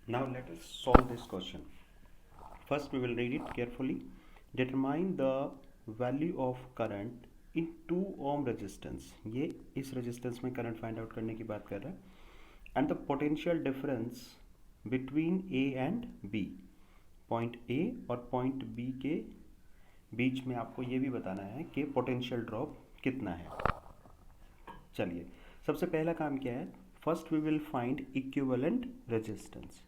Now let us solve this question. First we will read it carefully. Determine the value of current in 2 ohm resistance. ये इस resistance में current find out करने की बात कर रहा है. And the potential difference between A and B. Point A और point B के बीच में आपको ये भी बताना है कि potential drop कितना है. चलिए सबसे पहला काम क्या है. First we will find equivalent resistance.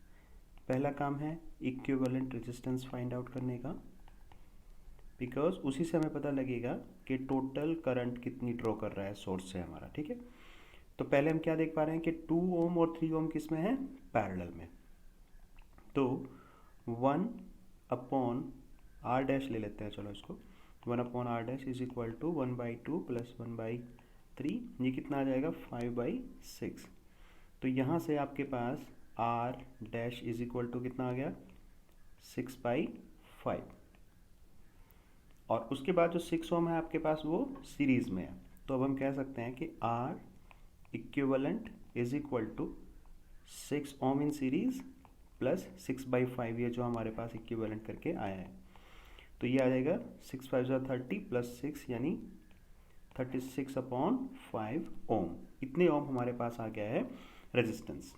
पहला काम है इक्विवेलेंट रेजिस्टेंस फाइंड आउट करने का, बिकॉज उसी से हमें पता लगेगा कि टोटल करंट कितनी ड्रॉ कर रहा है सोर्स से हमारा. ठीक है, तो पहले हम क्या देख पा रहे हैं कि 2 ओम और 3 ओम किस में है, पैरेलल में. तो 1 अपॉन आर डैश ले लेते हैं. चलो इसको 1 upon R dash is equal to 1/2 plus 1/3. ये कितना आ जाएगा 5/6. तो यहाँ से आपके पास R dash is equal to कितना आ गया 6/5. और उसके बाद जो 6 ओम है आपके पास वो सीरीज में है. तो अब हम कह सकते हैं कि R equivalent is equal to 6 ohm in series plus 6/5, ये जो हमारे पास इक्विवेलेंट करके आया है. तो ये आ जाएगा 6×5 = 30 प्लस 6 यानी 36/5 ओम. इतने ओम हमारे पास आ गया है रेजिस्टेंस.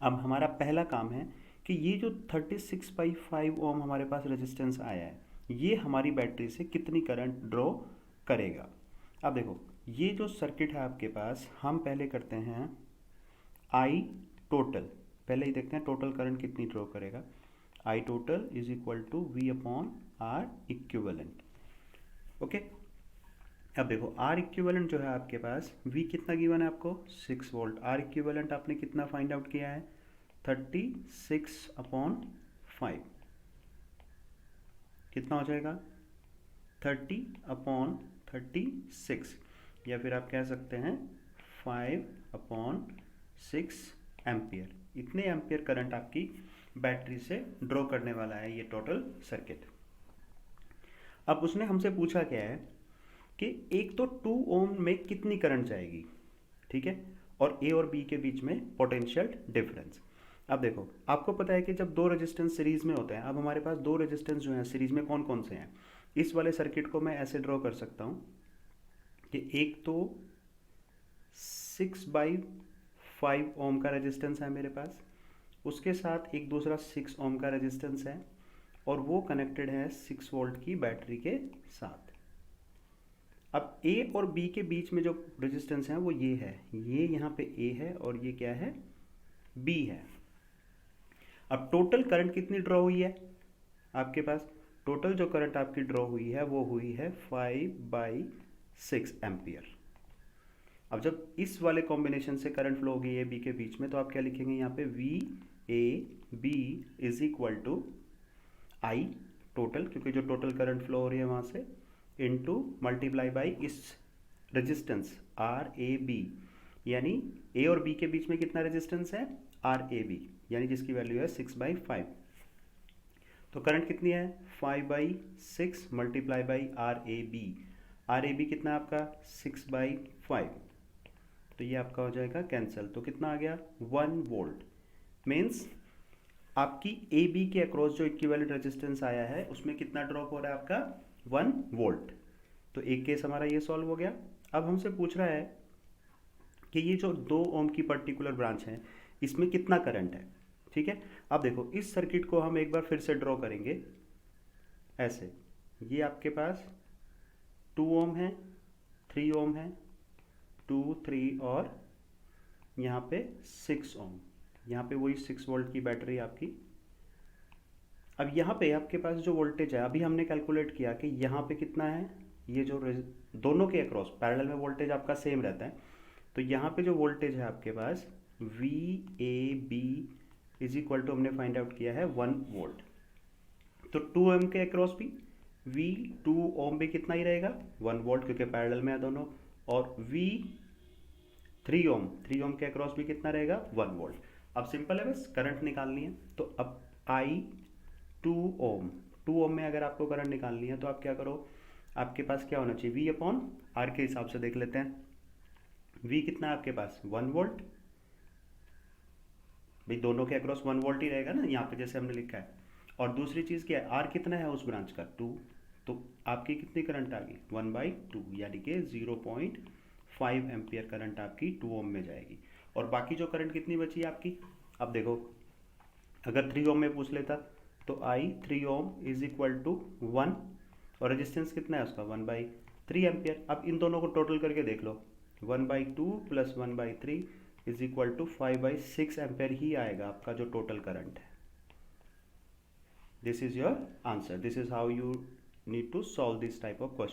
अब हमारा पहला काम है कि ये जो 36/5 ओम हमारे पास रेजिस्टेंस आया है ये हमारी बैटरी से कितनी करंट ड्रॉ करेगा. अब देखो ये जो सर्किट है आपके पास, हम पहले करते हैं आई टोटल. पहले ही देखते हैं टोटल करंट कितनी ड्रॉ करेगा. I total is equal to V upon R equivalent. Okay, अब देखो आर इक्विवेलेंट जो है आपके पास, वी कितना गिवन है आपको 6 वोल्ट. आर इक्विवेलेंट आपने कितना फाइंड आउट किया है 36/5. कितना हो जाएगा 30/36, या फिर आप कह सकते हैं 5/6 एम्पियर. इतने एम्पियर करंट आपकी बैटरी से ड्रॉ करने वाला है ये टोटल सर्किट. अब उसने हमसे पूछा क्या है कि एक तो 2 ओम में कितनी करंट जाएगी, ठीक है, और ए और बी के बीच में पोटेंशियल डिफरेंस. अब देखो आपको पता है कि जब दो रेजिस्टेंस सीरीज में होते हैं, अब हमारे पास दो रेजिस्टेंस जो हैं सीरीज में कौन कौन से हैं. इस वाले सर्किट को मैं ऐसे ड्रॉ कर सकता हूँ कि एक तो 6/5 ओम का रेजिस्टेंस है मेरे पास, उसके साथ एक दूसरा 6 ओम का रेजिस्टेंस है, और वो कनेक्टेड है 6 वोल्ट की बैटरी के साथ. अब ए और बी के बीच में जो रेजिस्टेंस है वो ये है, ये यहाँ पे ए है और ये क्या है बी है. अब टोटल करंट कितनी ड्रॉ हुई है आपके पास, टोटल जो करंट आपकी ड्रॉ हुई है वो हुई है 5/6 एम्पियर. अब जब इस वाले कॉम्बिनेशन से करंट फ्लो होगी ए बी के बीच में, तो आप क्या लिखेंगे यहाँ पे V A B is equal to I total, क्योंकि जो टोटल करंट फ्लो हो रही है वहाँ से, इनटू मल्टीप्लाई बाई इस रेजिस्टेंस आर ए बी, यानी ए और बी के बीच में कितना रेजिस्टेंस है आर ए बी, यानी जिसकी वैल्यू है 6/5. तो करंट कितनी है 5/6 multiply by R A B. R A B कितना है आपका 6/5. तो ये आपका हो जाएगा कैंसिल. तो कितना आ गया 1 वोल्ट. मीन्स आपकी ए बी के अक्रॉस जो इक्विवेलेंट रेजिस्टेंस आया है उसमें कितना ड्रॉप हो रहा है आपका 1 वोल्ट. तो एक केस हमारा ये सॉल्व हो गया. अब हमसे पूछ रहा है कि ये जो 2 ओम की पर्टिकुलर ब्रांच है इसमें कितना करंट है. ठीक है, अब देखो इस सर्किट को हम एक बार फिर से ड्रॉ करेंगे ऐसे. ये आपके पास 2 ओम है, 3 ओम है, 2 3 और यहाँ पे 6 ओम. यहाँ पे वही 6 वोल्ट की बैटरी आपकी. अब यहाँ पे आपके पास जो वोल्टेज है अभी हमने कैलकुलेट किया कि यहाँ पे कितना है, ये जो दोनों के अक्रॉस पैरेलल में वोल्टेज आपका सेम रहता है. तो यहाँ पे जो वोल्टेज है आपके पास V A B is equal to हमने फाइंड आउट किया है 1 वोल्ट. तो 2 ओम के अक्रॉस भी वी 2 ओम भी कितना ही रहेगा 1 वोल्ट, क्योंकि पैरेलल में है दोनों. और वी 3 ओम के अक्रॉस भी कितना रहेगा 1 वोल्ट. अब सिंपल है, बस करंट निकालनी है. तो अब आई 2 ओम में अगर आपको करंट निकालनी है तो आप क्या करो, आपके पास क्या होना चाहिए वी अपॉन आर के हिसाब से देख लेते हैं. वी कितना है आपके पास 1 वोल्ट भाई दोनों के अक्रॉस 1 वोल्ट ही रहेगा ना, यहाँ पे जैसे हमने लिखा है। और दूसरी चीज़ क्या है, आर कितना है उस ब्रांच का, 2। तो आपकी कितनी करंट आ गई, 1/2, यानी कि 0.5 एम्पियर करंट आपकी 2 ओम में जाएगी। और बाकी जो करंट कितनी बची है आपकी, अब देखो अगर 3 ओम में पूछ लेता तो आई 3 ओम इज इक्वल टू 1, और रेजिस्टेंस कितना है उसका 1/3 एम्पियर। अब इन दोनों को टोटल करके देख लो, 1/2 plus 1/3 is equal to 5/6 ampere ही आएगा आपका जो टोटल करंट है। This is your answer. This is how you need to solve this type of question.